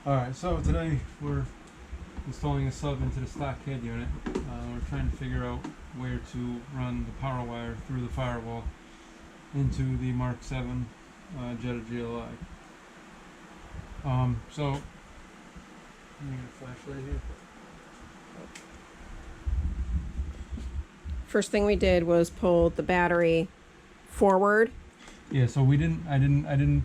Alright, so today we're installing a sub into the stock head unit. We're trying to figure out where to run the power wire through the firewall into the Mark 7 Jetta GLI. So, let me get a flashlight here. First thing we did was pull the battery forward. Yeah, so I didn't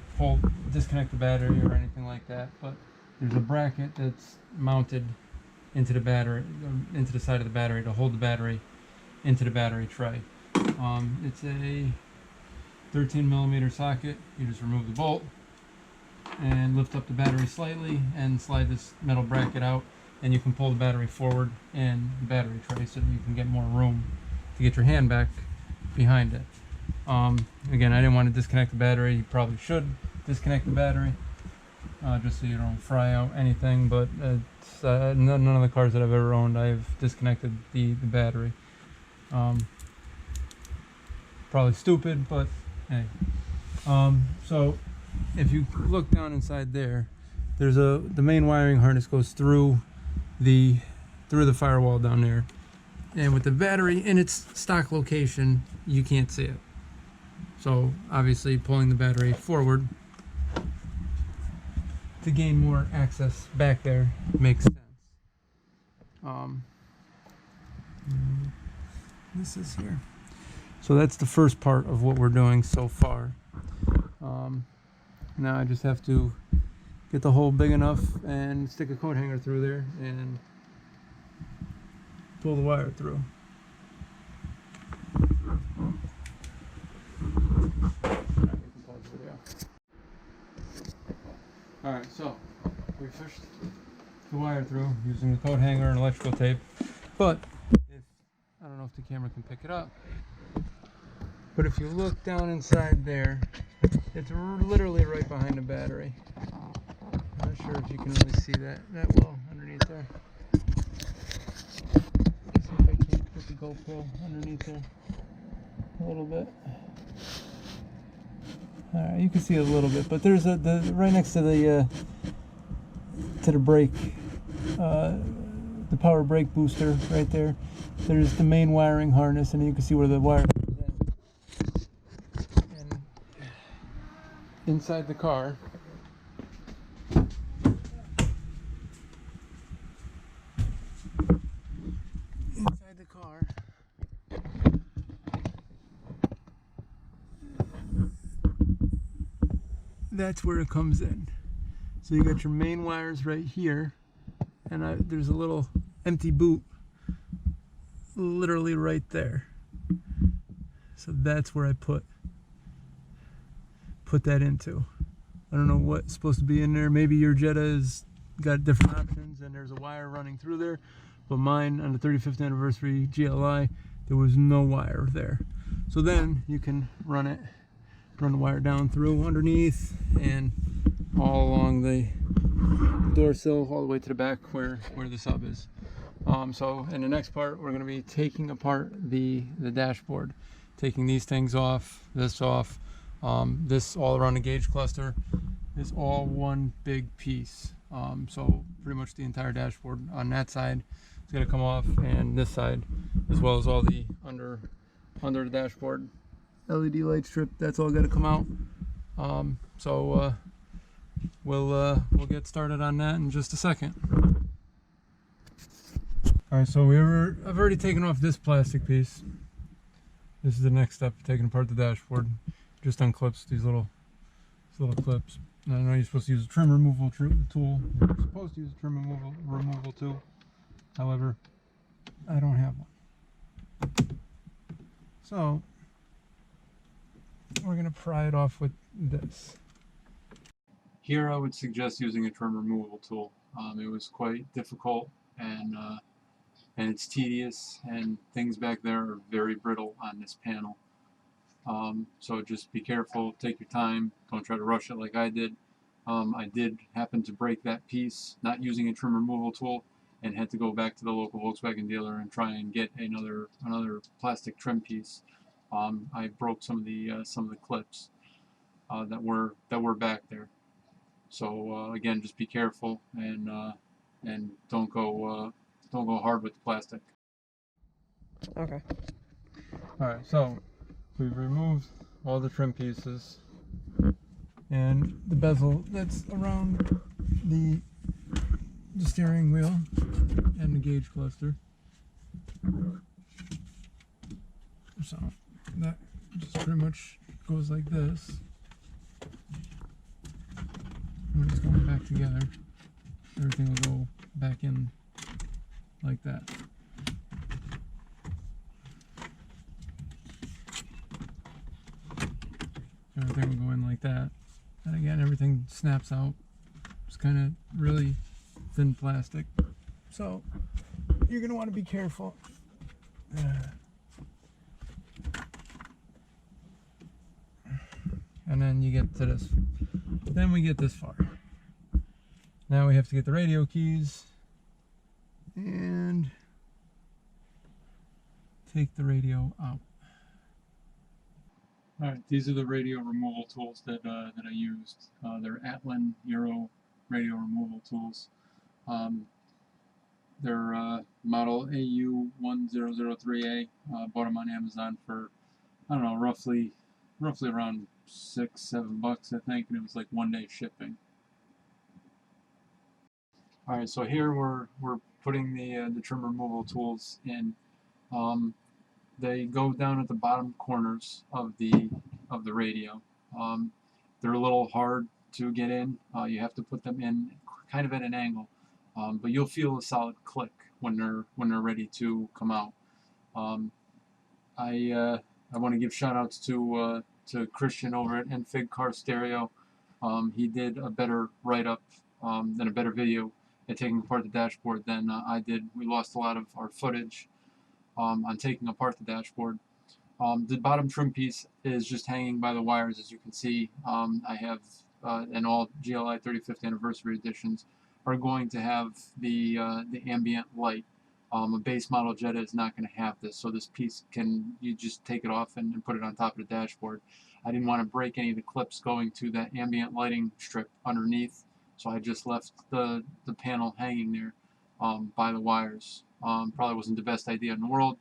disconnect the battery or anything like that, but there's a bracket that's mounted into the battery, into the side of the battery to hold the battery into the battery tray. It's a 13 millimeter socket. You just remove the bolt and lift up the battery slightly and slide this metal bracket out, and you can pull the battery forward and the battery tray so that you can get more room to get your hand back behind it. Again, I didn't want to disconnect the battery. You probably should disconnect the battery just so you don't fry out anything, but none of the cars that I've ever owned I've disconnected the battery. Probably stupid, but hey. So if you look down inside there, there's the main wiring harness goes through the firewall down there, and with the battery in its stock location, you can't see it. So obviously pulling the battery forward to gain more access back there makes sense. This is here. So that's the first part of what we're doing so far. Now I just have to get the hole big enough and stick a coat hanger through there and pull the wire through. Alright, so we fished the wire through using the coat hanger and electrical tape, but I don't know if the camera can pick it up, but if you look down inside there, it's literally right behind the battery. I'm not sure if you can really see that well underneath there. Let's see if I can't put the GoPro underneath there a little bit. Alright, you can see it a little bit, but there's right next to the brake, the power brake booster right there. There's the main wiring harness, and you can see where the wire goes in. And inside the car, that's where it comes in. So you got your main wires right here, and there's a little empty boot literally right there. So that's where I put that into. I don't know what's supposed to be in there. Maybe your Jetta has got different options and there's a wire running through there, but mine on the 35th anniversary GLI, there was no wire there. So then you can run the wire down through underneath and all along the door sill all the way to the back where the sub is. So in the next part, we're going to be taking apart the dashboard, taking these things off, this off, this all around the gauge cluster is all one big piece. So pretty much the entire dashboard on that side is going to come off, and this side, as well as all the under the dashboard LED light strip, that's all going to come out. We'll get started on that in just a second. Alright, so I've already taken off this plastic piece. This is the next step, taking apart the dashboard. Just unclips these little clips. And I know you're supposed to use a trim removal tool. You're supposed to use a trim removal tool. However, I don't have one. So we're going to pry it off with this. Here I would suggest using a trim removal tool. It was quite difficult, and it's tedious, and things back there are very brittle on this panel. So just be careful, take your time, don't try to rush it like I did. I did happen to break that piece not using a trim removal tool, and had to go back to the local Volkswagen dealer and try and get another plastic trim piece. I broke some of the clips that were back there. So again, just be careful and don't go hard with the plastic. Okay. All right, so we've removed all the trim pieces and the bezel that's around the steering wheel and the gauge cluster. So that just pretty much goes like this. When it's going back together, everything will go back in like that. Everything will go in like that. And again, everything snaps out. It's kind of really thin plastic. So you're going to want to be careful. And then you get to this. Then we get this far. Now we have to get the radio keys and take the radio out. Alright, these are the radio removal tools that I used. They're Atlan Euro radio removal tools. They're model AU1003A. Bought them on Amazon for, I don't know, roughly around $6-7, I think, and it was like 1-day shipping. All right, so here we're putting the trim removal tools in. They go down at the bottom corners of the radio. They're a little hard to get in. You have to put them in kind of at an angle, but you'll feel a solid click when they're ready to come out. I want to give shout outs to Christian over at Enfig Car Stereo. He did a better write-up and a better video at taking apart the dashboard than I did. We lost a lot of our footage on taking apart the dashboard. The bottom trim piece is just hanging by the wires, as you can see. I have, and all GLI 35th anniversary editions are going to have the ambient light. A base model Jetta is not going to have this, so this piece you just take it off and put it on top of the dashboard. I didn't want to break any of the clips going to that ambient lighting strip underneath, so I just left the panel hanging there by the wires. Probably wasn't the best idea in the world,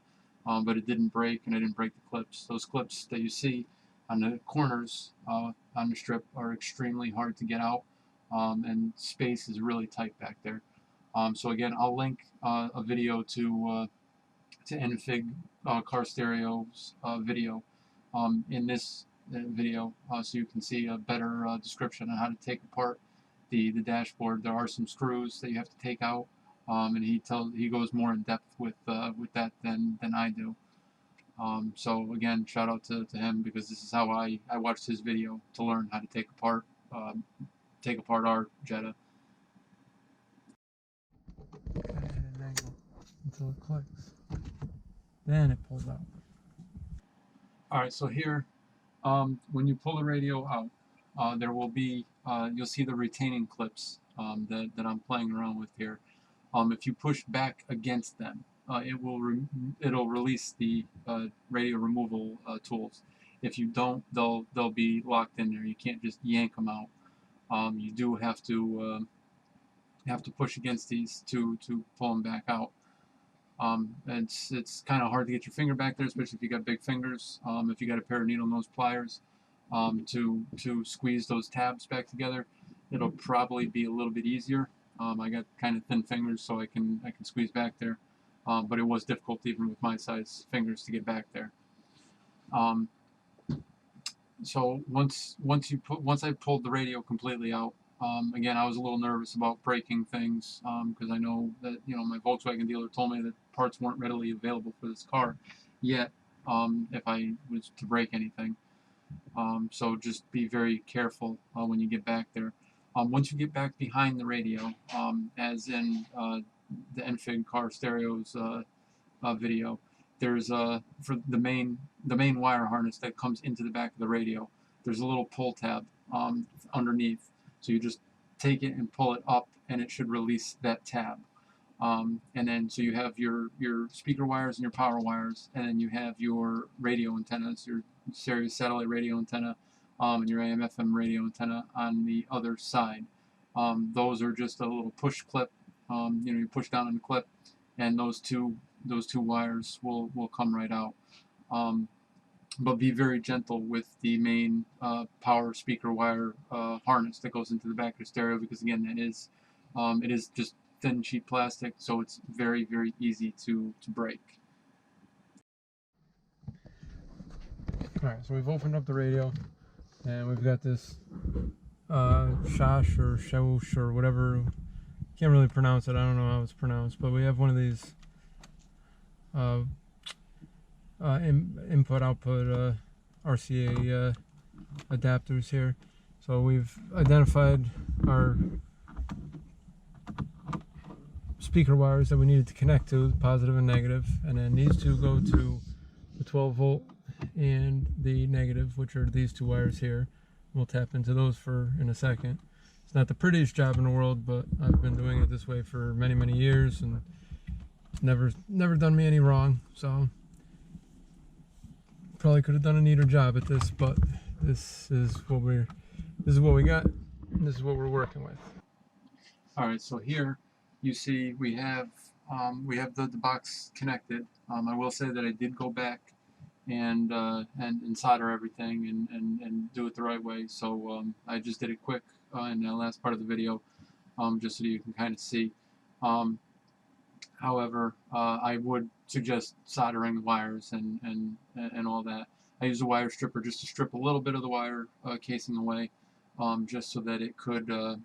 but it didn't break, and I didn't break the clips. Those clips that you see on the corners on the strip are extremely hard to get out, and space is really tight back there. So again, I'll link a video to Enfig Car Stereo's video in this video, so you can see a better description on how to take apart the dashboard. There are some screws that you have to take out, and he goes more in depth with that than I do. So again, shout out to him, because this is how I watched his video to learn how to take apart our Jetta. At an angle until it clicks. Then it pulls out. Alright, so here, when you pull the radio out, there will be, you'll see the retaining clips that I'm playing around with here. If you push back against them, it'll release the radio removal tools. If you don't, they'll be locked in there. You can't just yank them out. You do have to push against these to pull them back out. It's kind of hard to get your finger back there, especially if you got big fingers. If you got a pair of needle nose pliers to squeeze those tabs back together, it'll probably be a little bit easier. I got kind of thin fingers, so I can squeeze back there, but it was difficult even with my size fingers to get back there. So once I pulled the radio completely out, again, I was a little nervous about breaking things, because I know that, my Volkswagen dealer told me that parts weren't readily available for this car yet, if I was to break anything. So just be very careful when you get back there. Once you get back behind the radio, as in the Enfig Car Stereo's video, there's for the main wire harness that comes into the back of the radio, there's a little pull tab underneath. So you just take it and pull it up, and it should release that tab. And then so you have your speaker wires and your power wires, and then you have your radio antennas, your Sirius satellite radio antenna, and your AM/FM radio antenna on the other side. Those are just a little push clip. You push down on the clip, and those two wires will come right out. But be very gentle with the main power speaker wire harness that goes into the back of the stereo, because again, it is just thin sheet plastic, so it's very, very easy to break. Alright, so we've opened up the radio, and we've got this Shosh or Shosh or whatever. Can't really pronounce it. I don't know how it's pronounced, but we have one of these input-output RCA adapters here. So we've identified our speaker wires that we needed to connect to, the positive and negative, and then these two go to the 12 volt and the negative, which are these two wires here. We'll tap into those in a second. It's not the prettiest job in the world, but I've been doing it this way for many, many years, and it's never done me any wrong. So probably could have done a neater job at this, but this is what we got, and this is what we're working with. All right, so here you see we have the box connected. I will say that I did go back and solder everything and do it the right way. So I just did it quick in the last part of the video, just so you can kind of see. However, I would suggest soldering the wires and all that. I use a wire stripper just to strip a little bit of the wire casing away, just so that it could, what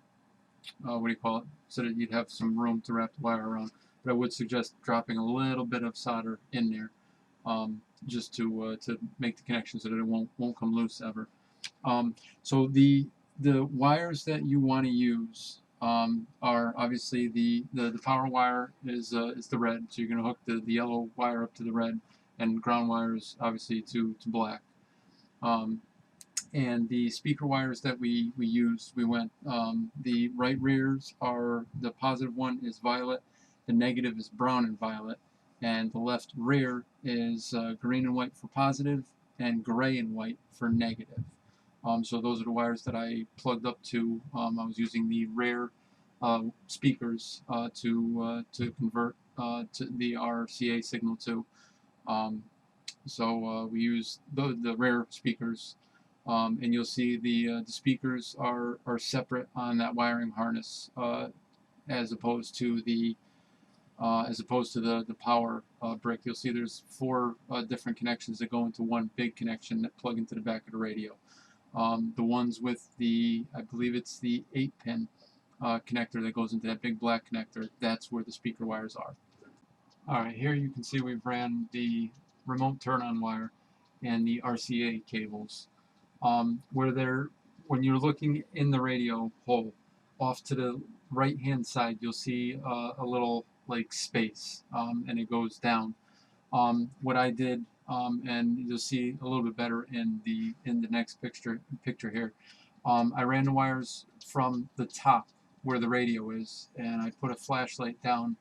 do you call it, so that you'd have some room to wrap the wire around. But I would suggest dropping a little bit of solder in there, just to make the connection so that it won't come loose ever. So the wires that you want to use are obviously the power wire is the red, so you're going to hook the yellow wire up to the red, and ground wires obviously to black. And the speaker wires that we used, the right rears are, the positive one is violet, the negative is brown and violet, and the left rear is green and white for positive and gray and white for negative. So those are the wires that I plugged up to. I was using the rear speakers to convert to the RCA signal to. So we use the rear speakers, and you'll see the speakers are separate on that wiring harness, as opposed to the power brick. You'll see there's 4 different connections that go into one big connection that plug into the back of the radio. The ones with I believe it's the 8-pin connector that goes into that big black connector, that's where the speaker wires are. Alright, here you can see we've ran the remote turn-on wire and the RCA cables. When you're looking in the radio hole, off to the right-hand side, you'll see a little like space, and it goes down. What I did, and you'll see a little bit better in the next picture here. I ran the wires from the top where the radio is, and I put a flashlight down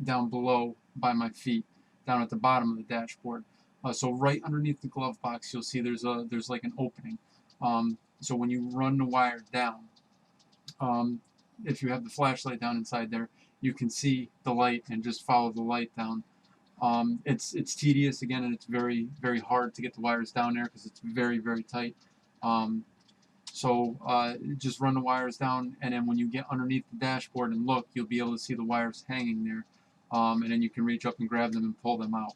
below by my feet, down at the bottom of the dashboard. So right underneath the glove box, you'll see there's like an opening. So when you run the wire down, if you have the flashlight down inside there, you can see the light and just follow the light down. It's tedious again, and it's very, very hard to get the wires down there because it's very, very tight. So just run the wires down, and then when you get underneath the dashboard and look, you'll be able to see the wires hanging there, and then you can reach up and grab them and pull them out.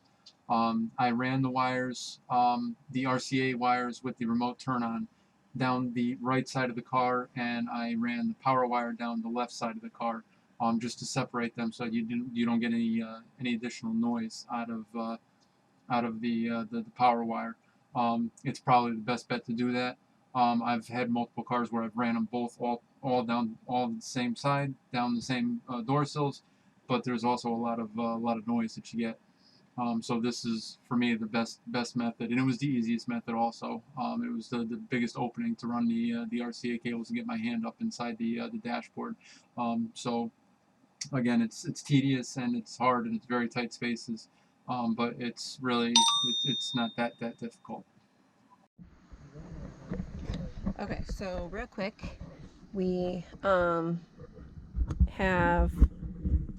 I ran the wires, the RCA wires with the remote turn-on, down the right side of the car, and I ran the power wire down the left side of the car, just to separate them so you don't get any additional noise out of the power wire. It's probably the best bet to do that. I've had multiple cars where I've ran them both all down the same side, down the same door sills, but there's also a lot of noise that you get. So this is, for me, the best method, and it was the easiest method also. It was the biggest opening to run the RCA cables and get my hand up inside the dashboard. So again, it's tedious and it's hard and it's very tight spaces, but it's really it's not that difficult. Okay, so real quick, We have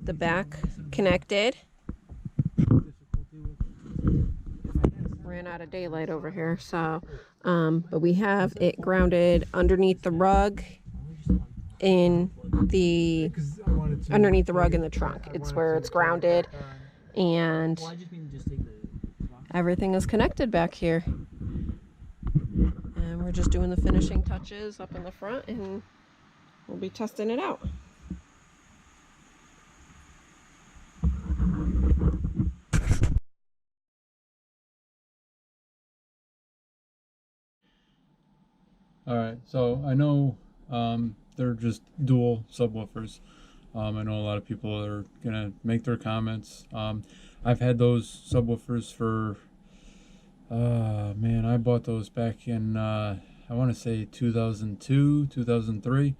the back connected. Ran out of daylight over here, so but we have it grounded underneath the rug in the underneath the rug in the trunk. It's where it's grounded, and everything is connected back here. And we're just doing the finishing touches up in the front, and we'll be testing it out. All right, so I know they're just dual subwoofers. I know a lot of people are gonna make their comments. I've had those subwoofers for, man, I bought those back in, I want to say 2002, 2003,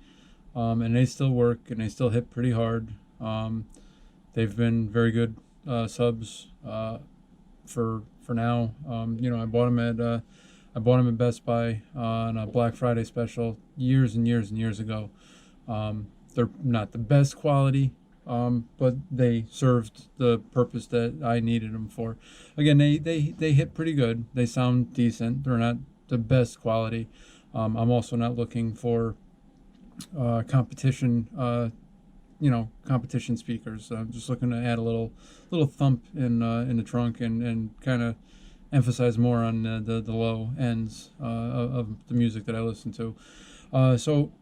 and they still work and they still hit pretty hard. They've been very good subs for now. You know, I bought them at Best Buy on a Black Friday special years and years and years ago. They're not the best quality, but they served the purpose that I needed them for. Again, they hit pretty good. They sound decent. They're not the best quality. I'm also not looking for competition. You know, competition speakers. I'm just looking to add a little thump in the trunk and kind of emphasize more on the low ends of the music that I listen to. So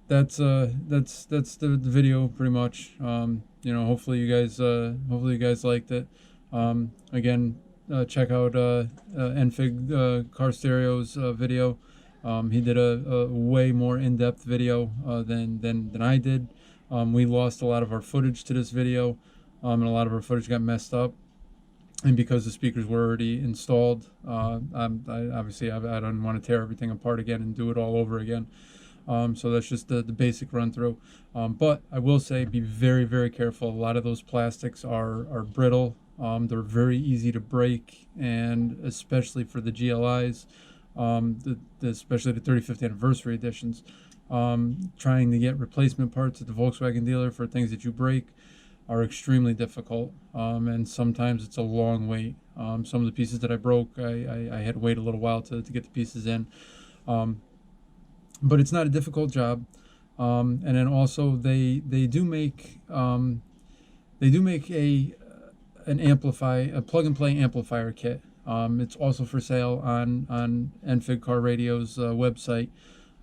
that's the video pretty much. You know, hopefully you guys liked it. Again, check out Enfig Car Stereo's video. He did a way more in-depth video than I did. We lost a lot of our footage to this video, and a lot of our footage got messed up. And because the speakers were already installed, I obviously I don't want to tear everything apart again and do it all over again. So that's just the basic run through. But I will say, be very, very careful. A lot of those plastics are brittle. They're very easy to break, and especially for the GLIs, especially the 35th anniversary editions. Trying to get replacement parts at the Volkswagen dealer for things that you break are extremely difficult, and sometimes it's a long wait. Some of the pieces that I broke, I had to wait a little while to get the pieces in, but it's not a difficult job. And then also they do make an a plug and play amplifier kit. It's also for sale on Enfig Car Radio's website.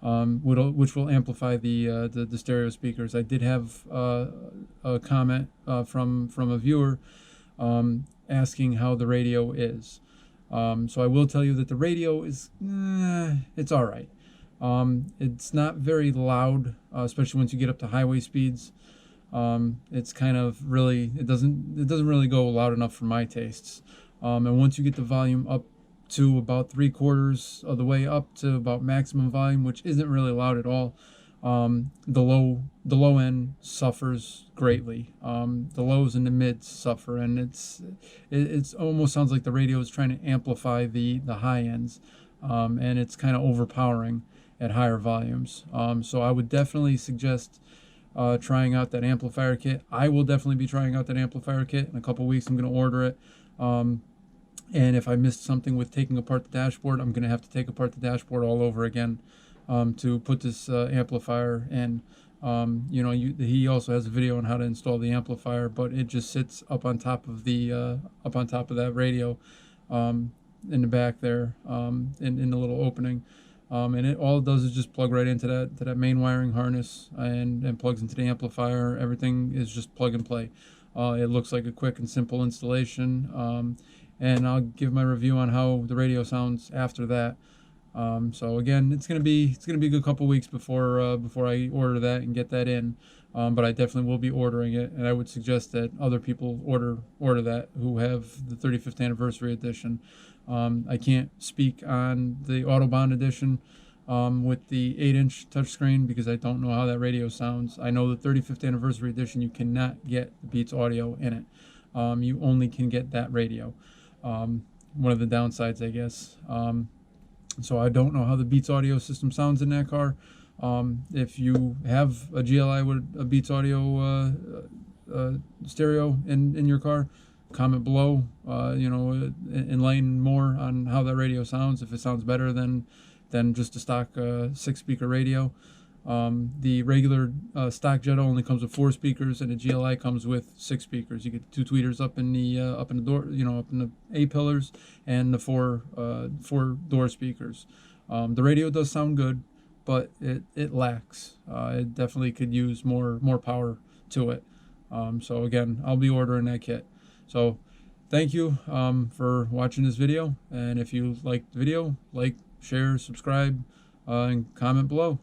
Which will amplify the stereo speakers. I did have a comment from a viewer asking how the radio is. So I will tell you that the radio is it's all right. It's not very loud, especially once you get up to highway speeds. It's kind of really it doesn't really go loud enough for my tastes. And once you get the volume up to about 3/4 of the way up to about maximum volume, which isn't really loud at all, the low end suffers greatly. The lows and the mids suffer, and it's almost sounds like the radio is trying to amplify the high ends, and it's kind of overpowering at higher volumes. So I would definitely suggest trying out that amplifier kit. I will definitely be trying out that amplifier kit in a couple weeks. I'm going to order it. And if I missed something with taking apart the dashboard, I'm going to have to take apart the dashboard all over again to put this amplifier in. You know, he also has a video on how to install the amplifier, but it just sits up on top of that radio in the back there, in the little opening. And all it does is just plug right into that main wiring harness and plugs into the amplifier. Everything is just plug and play. It looks like a quick and simple installation. And I'll give my review on how the radio sounds after that. So again, it's gonna be a good couple weeks before I order that and get that in. But I definitely will be ordering it, and I would suggest that other people order that who have the 35th anniversary edition. I can't speak on the Autobahn edition with the 8-inch touchscreen because I don't know how that radio sounds. I know the 35th anniversary edition, you cannot get the Beats audio in it. You only can get that radio. One of the downsides, I guess. So I don't know how the Beats audio system sounds in that car. If you have a GLI with a Beats Audio stereo in your car, comment below. Enlighten more on how that radio sounds. If it sounds better than just a stock 6-speaker radio. The regular stock Jetta only comes with 4 speakers, and the GLI comes with 6 speakers. You get 2 tweeters up in the door, up in the A pillars, and the 4 door speakers. The radio does sound good, but it lacks. It definitely could use more power to it. So again, I'll be ordering that kit. So thank you for watching this video, and if you liked the video, like, share, subscribe, and comment below.